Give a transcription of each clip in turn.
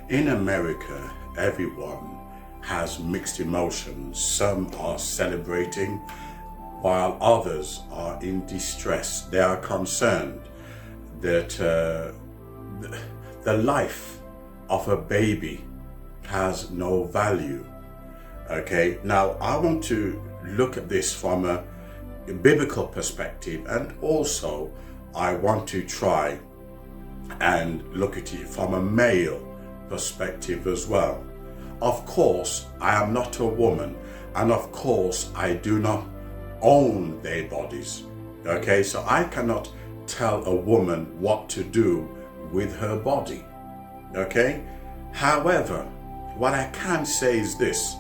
In America, everyone has mixed emotions. Some are celebrating while others are in distress. They are concerned that the life of a baby has no value. Okay, now I want to look at this from a biblical perspective, and also I want to try and look at it from a male perspective as well. Of course, I am not a woman, and of course, I do not own their bodies. Okay, so I cannot tell a woman what to do with her body. Okay, however, what I can say is this,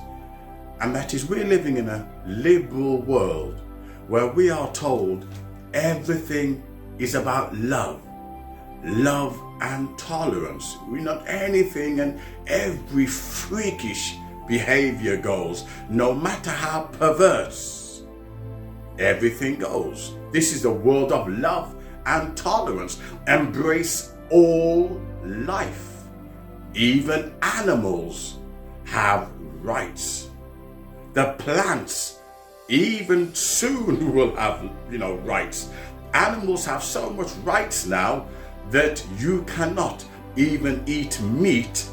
and that is we're living in a liberal world where we are told everything is about love and tolerance. We not anything and every freakish behavior goes, no matter how perverse. Everything goes. This is the world of love and tolerance. Embrace all life. Even animals have rights. The plants even soon will have, rights. Animals have so much rights now that you cannot even eat meat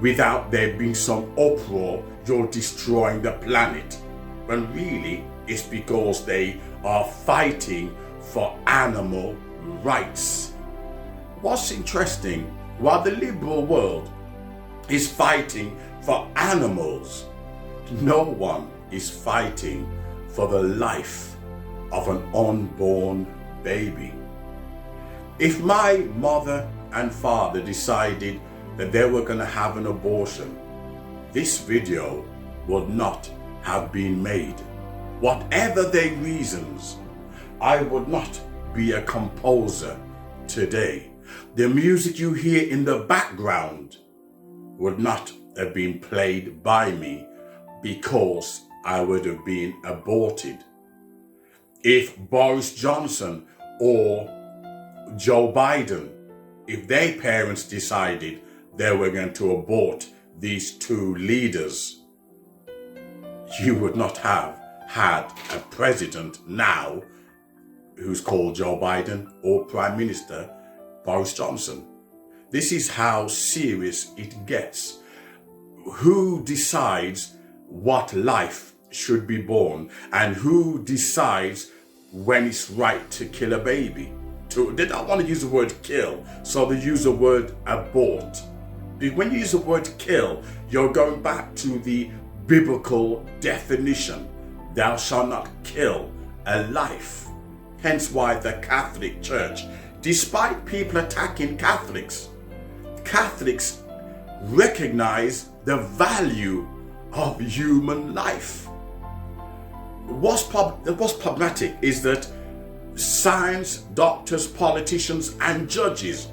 without there being some uproar, you're destroying the planet. When really it's because they are fighting for animal rights. What's interesting, while the liberal world is fighting for animals, no one is fighting for the life of an unborn baby. If my mother and father decided that they were going to have an abortion, this video would not have been made. Whatever their reasons, I would not be a composer today. The music you hear in the background would not have been played by me because I would have been aborted. If Boris Johnson or Joe Biden, if their parents decided they were going to abort these two leaders, you would not have had a president now who's called Joe Biden or Prime Minister Boris Johnson. This is how serious it gets. Who decides what life should be born, and who decides when it's right to kill a baby? They don't want to use the word kill, so they use the word abort. When you use the word kill, you're going back to the biblical definition. Thou shalt not kill a life. Hence why the Catholic Church, despite people attacking Catholics recognize the value of human life. What's problematic is that science, doctors, politicians, and judges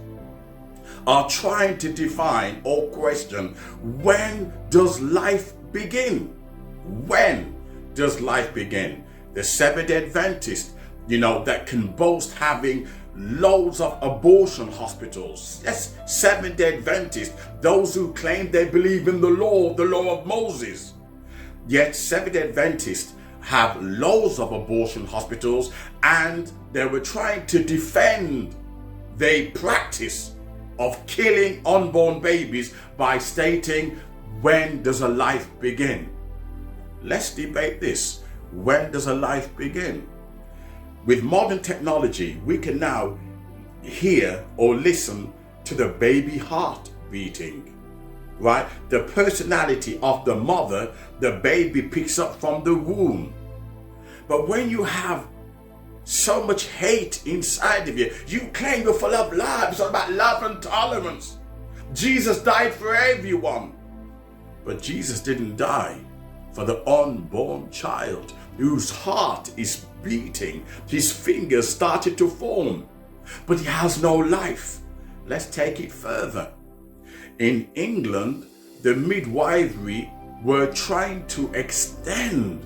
are trying to define or question, when does life begin? When does life begin? The Seventh-day Adventist, that can boast having loads of abortion hospitals. Yes, Seventh-day Adventists, those who claim they believe in the law of Moses. Yet Seventh-day Adventists have loads of abortion hospitals, and they were trying to defend their practice of killing unborn babies by stating, when does a life begin? Let's debate this. When does a life begin? With modern technology, we can now hear or listen to the baby heart beating, right? The personality of the mother, the baby picks up from the womb. But when you have so much hate inside of you, you claim you're full of love. It's all about love and tolerance. Jesus died for everyone. But Jesus didn't die for the unborn child whose heart is beating. His fingers started to form, but he has no life. Let's take it further. In England, the midwifery were trying to extend,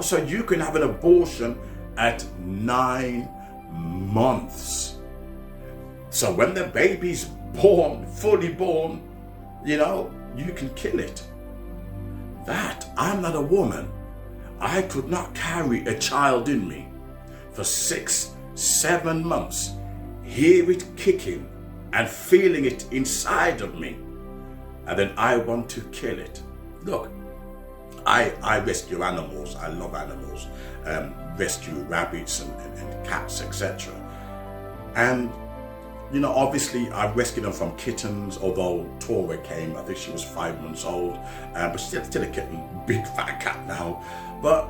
so you can have an abortion at 9 months. So when the baby's born, fully born, you can kill it. I'm not a woman. I could not carry a child in me for 6, 7 months, hear it kicking and feeling it inside of me, and then I want to kill it. Look, I rescue animals. I love animals. Rescue rabbits and cats, etc. And obviously I rescued them from kittens, although Tora came, I think she was 5 months old, but she's still a kitten, big fat cat now. But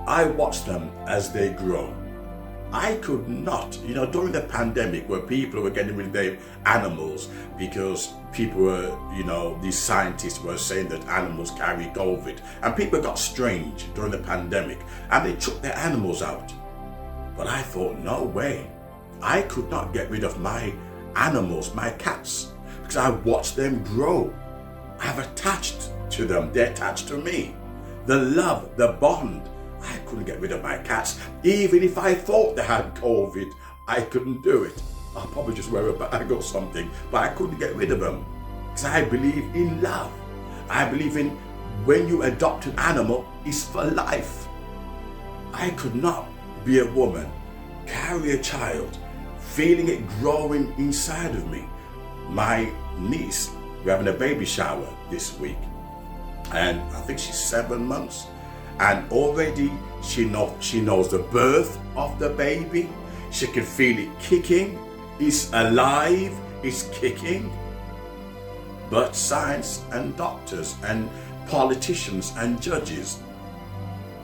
I watched them as they grow. I could not, during the pandemic where people were getting rid of their animals because people were, these scientists were saying that animals carry COVID, and people got strange during the pandemic and they took their animals out. But I thought, no way. I could not get rid of my animals, my cats, because I watched them grow. I've attached to them, they're attached to me. The love, the bond. I couldn't get rid of my cats. Even if I thought they had COVID, I couldn't do it. I'll probably just wear a bag or something, but I couldn't get rid of them. Because I believe in love. I believe in when you adopt an animal, it's for life. I could not be a woman, carry a child, feeling it growing inside of me. My niece, we're having a baby shower this week, and I think she's 7 months, and already she knows the birth of the baby. She can feel it kicking. It's alive, it's kicking. But science and doctors and politicians and judges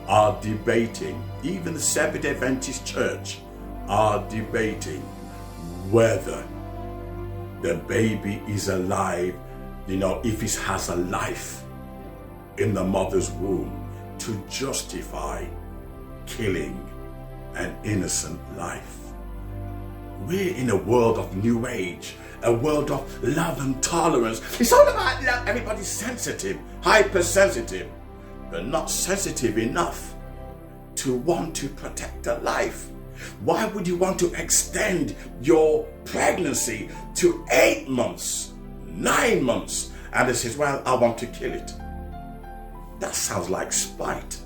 are debating, even the Seventh-day Adventist Church are debating whether the baby is alive, if it has a life in the mother's womb, to justify killing an innocent life. We're in a world of new age, a world of love and tolerance. It's all about love. Everybody's sensitive, hypersensitive, but not sensitive enough to want to protect a life. Why would you want to extend your pregnancy to 8 months, 9 months, and it says, well, I want to kill it? That sounds like spite.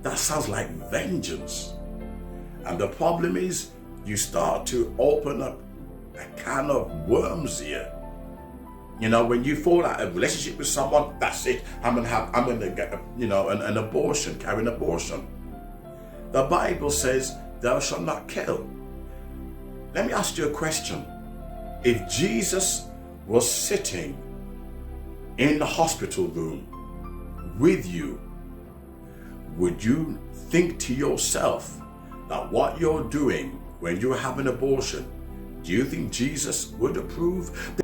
That sounds like vengeance. And the problem is, you start to open up a can of worms here. When you fall out of a relationship with someone, that's it. I'm gonna get an abortion, carry an abortion. The Bible says, thou shalt not kill. Let me ask you a question. If Jesus was sitting in the hospital room with you, would you think to yourself that what you're doing when you have an abortion, do you think Jesus would approve?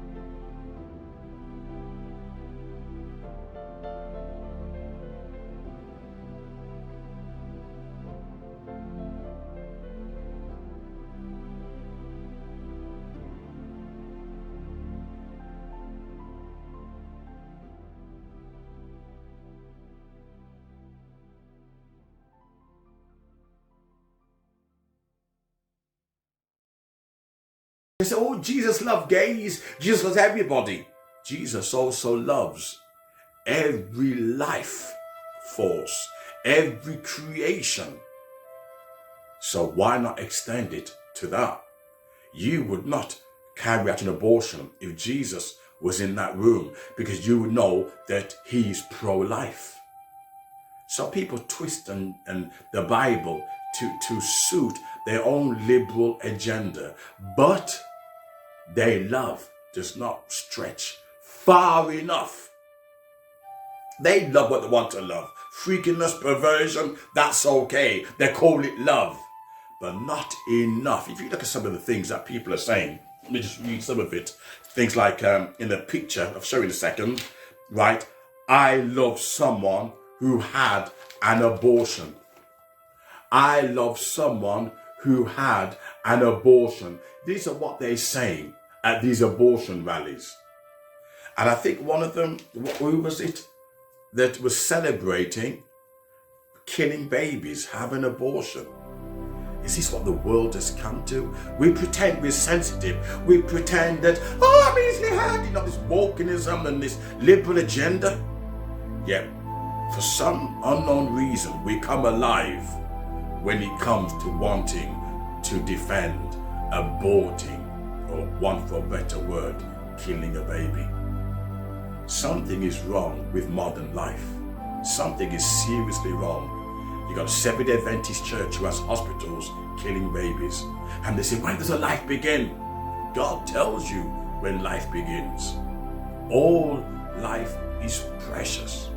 They say, oh, Jesus loved gays. Jesus loves everybody. Jesus also loves every life force, every creation. So why not extend it to that? You would not carry out an abortion if Jesus was in that room, because you would know that he's pro-life. So people twist and the Bible to suit their own liberal agenda, but their love does not stretch far enough. They love what they want to love. Freakiness, perversion, that's okay. They call it love, but not enough. If you look at some of the things that people are saying, let me just read some of it. Things like in the picture, I'll show you in a second, right? I love someone who had an abortion. I love someone who had an abortion. These are what they're saying at these abortion rallies. And I think one of them, who was it, that was celebrating killing babies, having abortion. Is this what the world has come to? We pretend we're sensitive. We pretend that, oh, I'm easily hurt, this wokeism and this liberal agenda. Yet, for some unknown reason, we come alive when it comes to wanting to defend aborting, or one for a better word, killing a baby. Something is wrong with modern life. Something is seriously wrong. You got a Seventh-day Adventist church who has hospitals killing babies. And they say, when does a life begin? God tells you when life begins. All life is precious.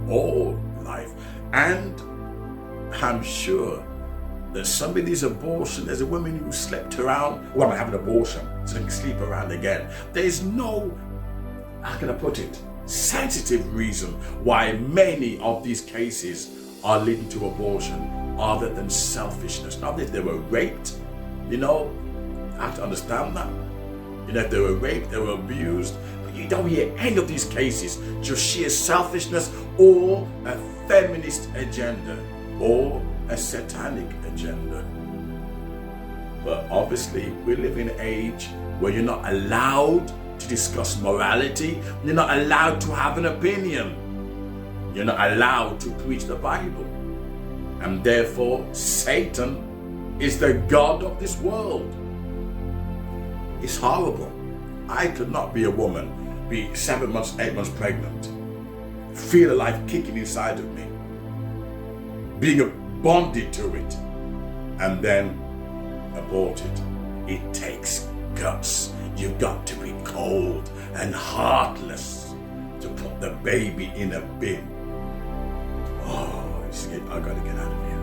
All life. And I'm sure that some of these abortions, there's a woman who slept around, well, I'm having an abortion, so they can sleep around again. There's no, how can I put it, sensitive reason why many of these cases are leading to abortion other than selfishness. Not if they were raped, I have to understand that. If they were raped, they were abused, but you don't hear any of these cases, just sheer selfishness or a feminist agenda or a satanic agenda. But obviously, we live in an age where you're not allowed to discuss morality. You're not allowed to have an opinion. You're not allowed to preach the Bible. And therefore, Satan is the God of this world. It's horrible. I could not be a woman, be 7 months, 8 months pregnant, feel a life kicking inside of me, being bonded to it, and then abort it. It takes guts. You've got to be cold and heartless to put the baby in a bin. Oh, I gotta get out of here.